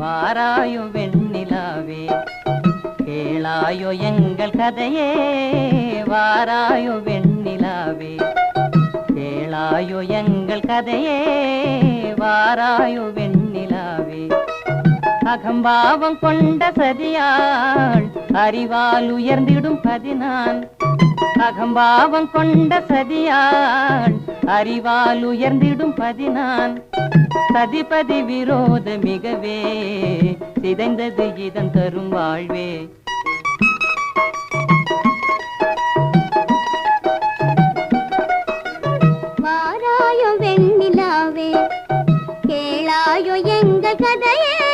வாராயோ வெண்ணிலாவே கேளாயோ எங்கள் கதையே வாராயோ வெண்ணிலாவே கேளாயோ எங்கள் கதையே வாராயோ வெண்ணிலாவே அகம்பாவம் கொண்ட சதியாள் அறிவால் உயர்ந்திடும் பதினான் அகம்பாவம் கொண்ட சதியாள் அறிவால் உயர்ந்திடும் பதினான் சதிபதி விரோத மிகவே சிதைந்தது இதன் தரும் வாழ்வே வாராயோ வெண்ணிலாவே கேளாயோ எங்கள் கதையே